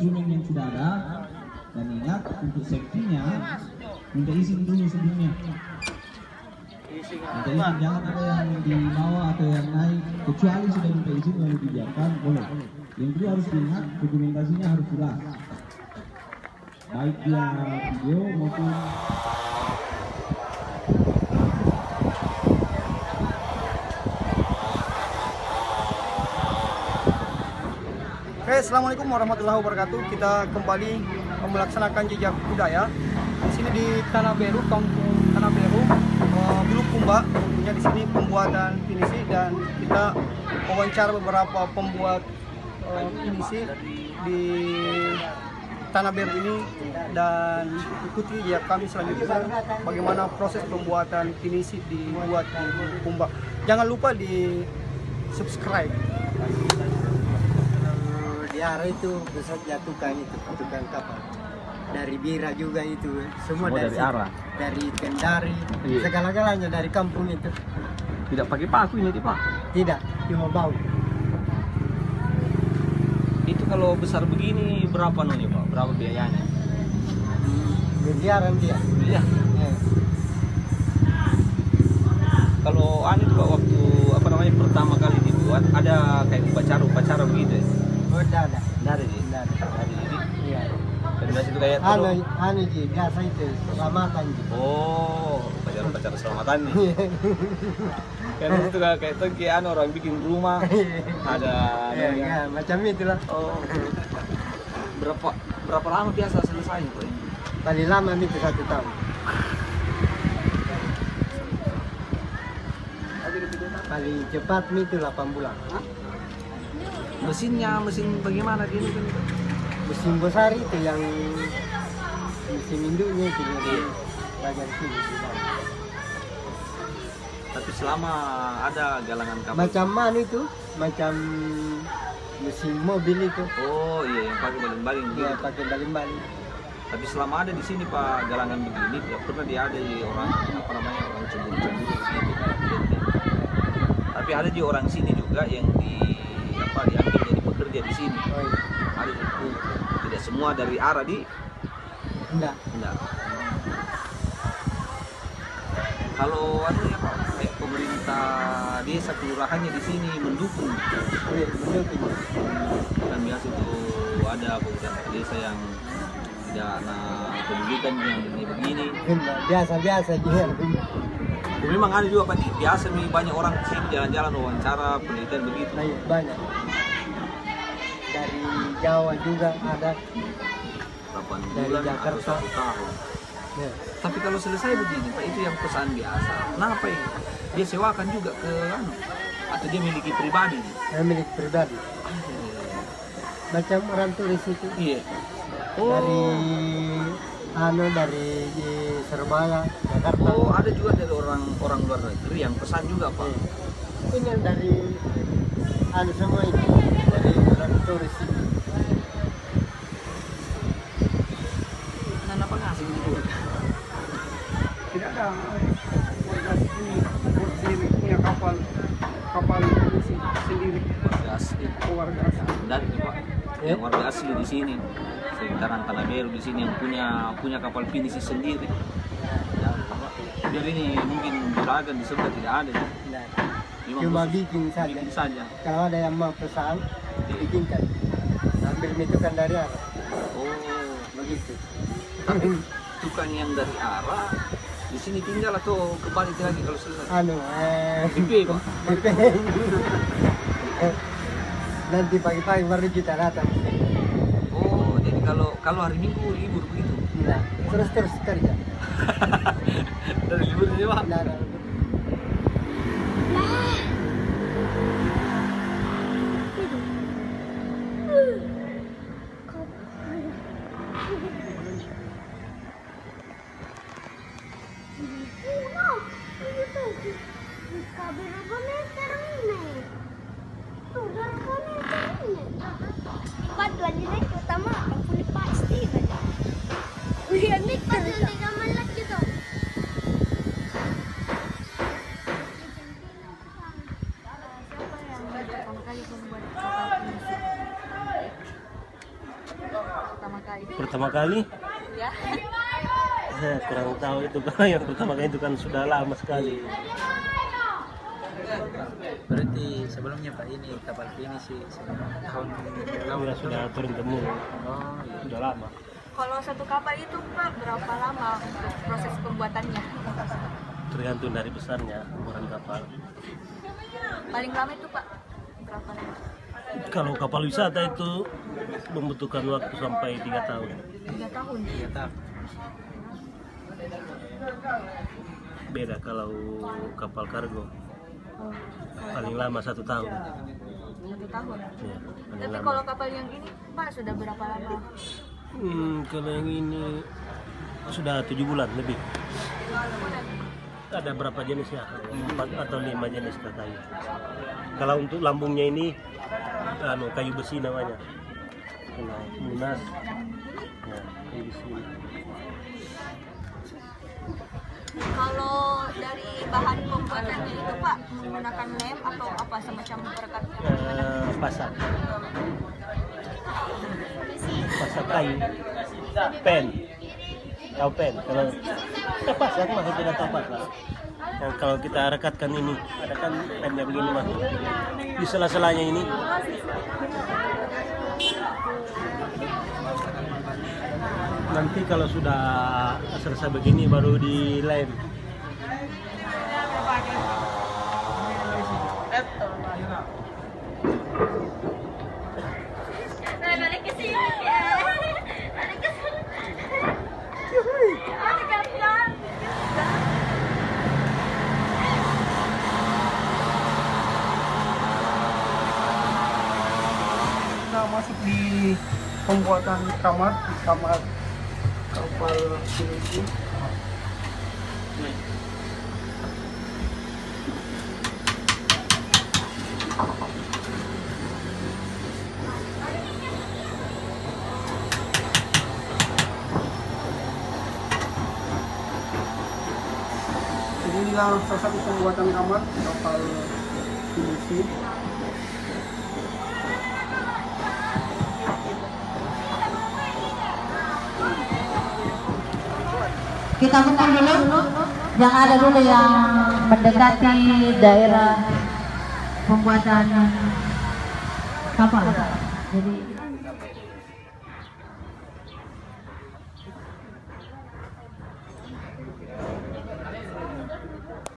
instrumen yang sudah ada. Dan ingat untuk safety-nya minta izin dulu sebelumnya. Minta izin, jangan ada yang di bawah atau yang naik, kecuali sudah minta izin lalu dibiarkan, boleh. Yang kedua harus diingat dokumentasinya harus jelas, baik dia video maupun Oke, assalamualaikum warahmatullahi wabarakatuh. Kita kembali melaksanakan jejak budaya di sini di Tanah Beru, kampung Tanah Beru, Bulukumba. Tentunya di sini pembuatan pinisi dan kita wawancara beberapa pembuat pinisi di Tanah Beru ini dan ikuti ya kami selanjutnya bagaimana proses pembuatan pinisi dibuat di Bulukumba. Jangan lupa di subscribe. Diara itu bisa jatuhkan itu tukang kapal dari Bira juga itu semua dari arah dari Kendari iya. Segala-galanya dari kampung itu Tidak pakai paku ini Pak? tidak, cuma bau. Itu kalau besar begini berapa nih Pak? Berapa biayanya? Miliaran dia. Iya. Kalau anu Pak, waktu apa namanya pertama kali dibuat ada kayak upacara begitu ya? Oh, ada. Dari ini. Iya. Dan biasa itu kayak Anu ji, biasa itu selamatan ji. oh, upacara selamatan nih. Karena itu kayak itu kayak anu orang bikin rumah ada Ya, macam itulah. oh. Berapa lama biasa selesai Pak? Paling lama itu 1 tahun. Paling cepat itu 8 bulan. Mesin bagaimana gini kan? Mesin besar itu yang mesin induknya itu di bagian sini. Tapi selama ada galangan kapal. Macam mana itu? Macam mesin mobil itu. Oh iya, yang pakai baling-baling Dia gitu. pakai baling-baling. Tapi selama ada di sini Pak galangan begini, tidak pernah dia ada di orang apa namanya orang cemburu-cemburu di situ. Tapi ada di orang sini juga yang diambil jadi pekerja di sini. Oh iya. Ada tidak semua dari arah di Enggak. enggak. Kalau ya Pak, kayak pemerintah desa kelurahannya di sini mendukung. Iya, mendukung. Kan biasa itu ada beberapa desa yang tidak pendidikan yang begini. Biasa-biasa dia. Memang ada juga Pak, biasa nih banyak orang sini jalan-jalan wawancara penelitian begitu. Nah, iya, banyak. Dari Jawa juga ada. 8 Dari bulan Jakarta. atau 1 tahun. Ya. Tapi kalau selesai begini Pak, itu yang pesan biasa. Kenapa ini? Dia sewakan juga ke atau dia miliki pribadi? Saya milik pribadi. Macam orang turis itu. Iya. Dari Surabaya, Jakarta. Oh, ada juga dari orang luar negeri yang pesan juga Pak. Ini yang dari semua ini dari orang turis itu. Kenapa ngasih gitu? Tidak ada warga sini sendiri punya kapal pinisi sendiri, Warga asli. warga asli. Dari Pak, yang warga asli di sini. Sekitaran Tanah Beru di sini yang punya kapal pinisi sendiri. Ya, biar ini mungkin juragan di sebelah tidak ada. Nah, Memang cuma khusus bikin saja. bikin saja. Kalau ada yang mau pesan, bikinkan. Ambil itu kan dari arah. Oh, Begitu. tapi tukang yang dari arah di sini tinggal atau kembali lagi kalau selesai? BP Pak. BP. Nanti pagi-pagi baru kita datang. Oh, jadi kalau hari Minggu libur begitu? Nah, terus kerja. Dari libur aja Pak. Nah, kali. Pertama kali? Ya. Kurang tahu itu kan yang pertama kali itu kan sudah lama sekali. Berarti sebelumnya Pak ini kapal pinisi sebelum tahun lalu Ya, sudah turun temurun. Oh, iya. Sudah lama. Kalau satu kapal itu Pak berapa lama untuk proses pembuatannya? Tergantung dari besarnya ukuran kapal. Paling lama itu Pak berapa lama? Kalau kapal wisata itu membutuhkan waktu sampai 3 tahun. 3 tahun. Iya tak. Beda kalau kapal kargo. Oh, Paling lama 1 tahun. 1 tahun. Ya, paling Tapi lama. kalau kapal yang ini Pak sudah berapa lama? Kalau yang ini sudah 7 bulan lebih. Ada berapa jenis ya? 4 atau 5 jenis katanya. Kalau untuk lambungnya ini kayu besi namanya. Munas. Ya, kayu besi. Kalau dari bahan pembuatannya itu Pak menggunakan lem atau apa semacam perekatnya? Pasak. Pasak kayu. Pen. Tahu pen? Kalau pasak mah tidak tepat lah. Yang kalau kita rekatkan ini, ada kan pennya begini mah. Di sela-selanya ini. Nanti kalau sudah selesai begini baru dilem. Balik ke sini ya. Balik ke sini. Kita masuk di pembuatan kamar di kamar kapal pinisi. Jadi inilah salah satu pembuatan kamar kapal pinisi. Kita mundur dulu, yang ada dulu yang mendekati daerah pembuatan kapal. Jadi